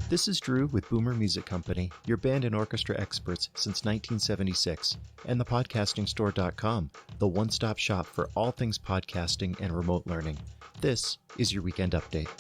This is Drew with Boomer Music Company, your band and orchestra experts since 1976, and thepodcastingstore.com, the one-stop shop for all things podcasting and remote learning. This is your weekend update.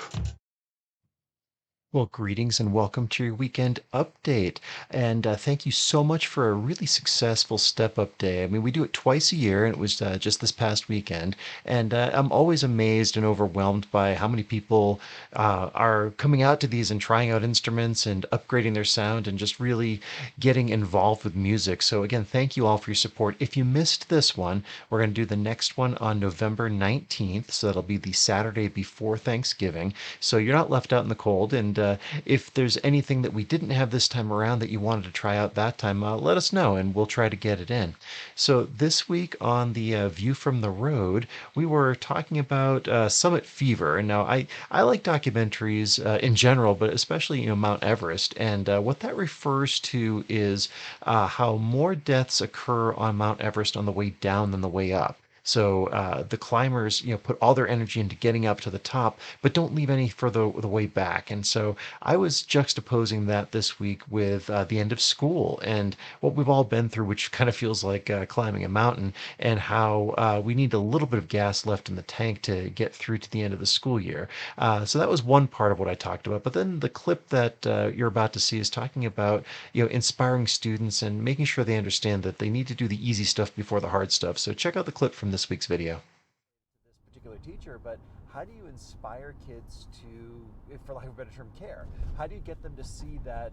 Well, greetings and welcome to your weekend update. And thank you so much for a really successful Step Up Day. I mean, we do it twice a year, and it was just this past weekend. And I'm always amazed and overwhelmed by how many people are coming out to these and trying out instruments and upgrading their sound and just really getting involved with music. So, again, thank you all for your support. If you missed this one, we're going to do the next one on November 19th. So that'll be the Saturday before Thanksgiving. So you're not left out in the cold. And if there's anything that we didn't have this time around that you wanted to try out that time, let us know and we'll try to get it in. So this week on the View from the Road, we were talking about Summit Fever. And now I like documentaries in general, but especially Mount Everest. And what that refers to is how more deaths occur on Mount Everest on the way down than the way up. So the climbers, put all their energy into getting up to the top, but don't leave any for the way back. And so I was juxtaposing that this week with the end of school and what we've all been through, which kind of feels like climbing a mountain, and how we need a little bit of gas left in the tank to get through to the end of the school year. So that was one part of what I talked about. But then the clip that you're about to see is talking about inspiring students and making sure they understand that they need to do the easy stuff before the hard stuff. So check out the clip from this week's video. This particular teacher, but how do you inspire kids to, for lack of a better term, care? How do you get them to see that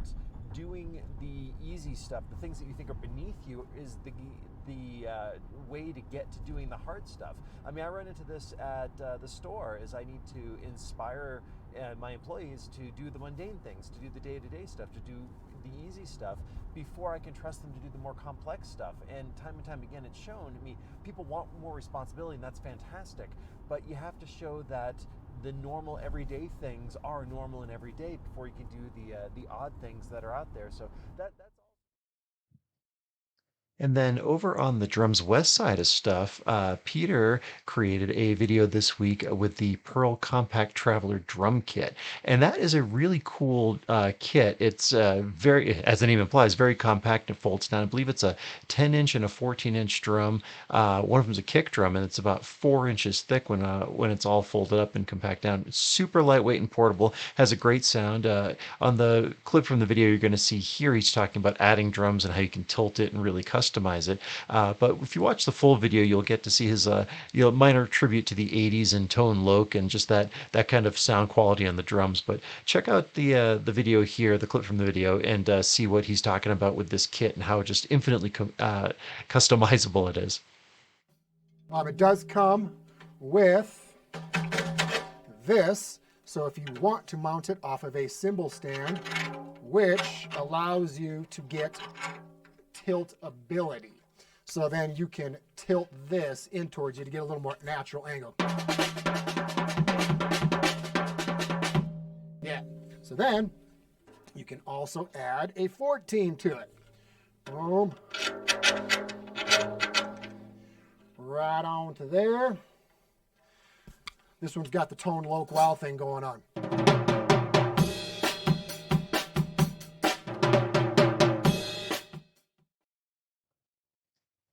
doing the easy stuff, the things that you think are beneath you, is the way to get to doing the hard stuff? I mean, I run into this at the store, is I need to inspire my employees to do the mundane things, to do the day-to-day stuff, to do the easy stuff before I can trust them to do the more complex stuff. And time again, it's shown to me people want more responsibility, and that's fantastic. But you have to show that the normal everyday things are normal and everyday before you can do the odd things that are out there. So that's all. And then over on the Drums West side of stuff, Peter created a video this week with the Pearl Compact Traveler drum kit. And that is a really cool kit. It's very, as the name implies, very compact and folds down. I believe it's a 10-inch and a 14-inch drum. One of them is a kick drum, and it's about 4 inches thick when it's all folded up and compact down. It's super lightweight and portable, has a great sound. On the clip from the video you're going to see here, he's talking about adding drums and how you can tilt it and really customize it. But if you watch the full video, you'll get to see his minor tribute to the 80s and Tone Loc and just that kind of sound quality on the drums. But check out the video here, the clip from the video, and see what he's talking about with this kit and how just infinitely customizable it is. It does come with this, so if you want to mount it off of a cymbal stand, which allows you to get tilt ability. So then you can tilt this in towards you to get a little more natural angle. Yeah. So then you can also add a 14 to it. Boom. Right on to there. This one's got the Tone Loc wow thing going on.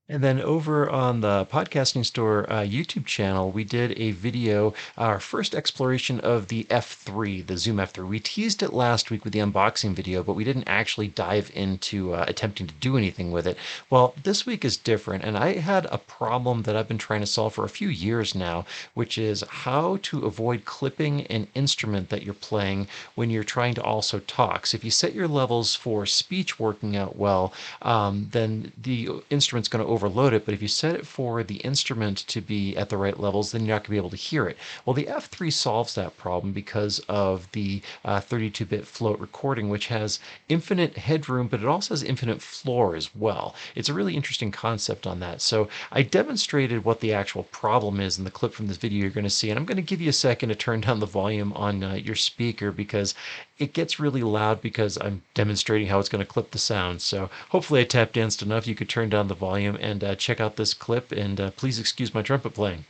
And then over on the Podcasting Store YouTube channel, we did a video, our first exploration of the F3, the Zoom F3. We teased it last week with the unboxing video, but we didn't actually dive into attempting to do anything with it. Well, this week is different, and I had a problem that I've been trying to solve for a few years now, which is how to avoid clipping an instrument that you're playing when you're trying to also talk. So if you set your levels for speech working out well, then the instrument's going to overload it, but if you set it for the instrument to be at the right levels, then you're not going to be able to hear it. Well, the F3 solves that problem because of the 32-bit float recording, which has infinite headroom, but it also has infinite floor as well. It's a really interesting concept on that. So I demonstrated what the actual problem is in the clip from this video you're going to see, and I'm going to give you a second to turn down the volume on your speaker because it gets really loud because I'm demonstrating how it's going to clip the sound. So hopefully I tap danced enough. You could turn down the volume and check out this clip, and please excuse my trumpet playing.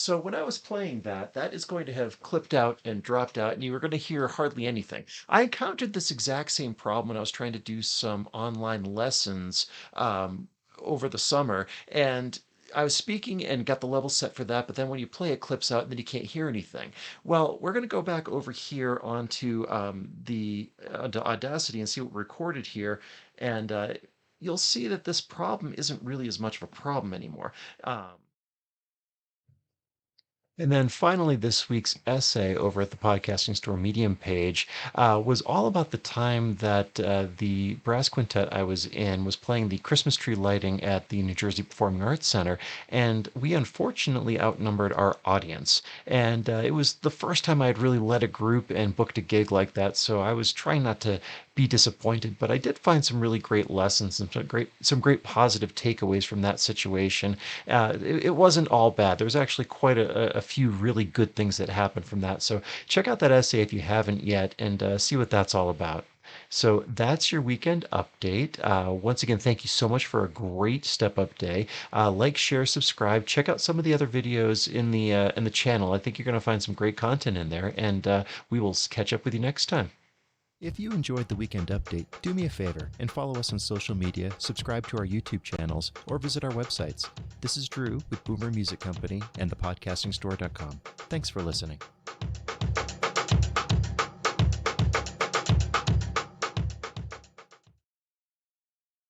So when I was playing that, that is going to have clipped out and dropped out, and you were going to hear hardly anything. I encountered this exact same problem when I was trying to do some online lessons over the summer, and I was speaking and got the level set for that, but then when you play it clips out and then you can't hear anything. Well, we're going to go back over here onto the Audacity and see what we recorded here, and you'll see that this problem isn't really as much of a problem anymore. And then finally, this week's essay over at the Podcasting Store Medium page was all about the time that the brass quintet I was in was playing the Christmas tree lighting at the New Jersey Performing Arts Center. And we unfortunately outnumbered our audience. And it was the first time I had really led a group and booked a gig like that. So I was trying not to be disappointed, but I did find some really great lessons and some great positive takeaways from that situation. It wasn't all bad. There was actually quite a few really good things that happened from that. So check out that essay if you haven't yet and see what that's all about. So that's your weekend update. Once again, thank you so much for a great step up day. Like, share, subscribe. Check out some of the other videos in the channel. I think you're going to find some great content in there, and we will catch up with you next time. If you enjoyed the Weekend Update, do me a favor and follow us on social media, subscribe to our YouTube channels, or visit our websites. This is Drew with Boomer Music Company and thepodcastingstore.com. Thanks for listening.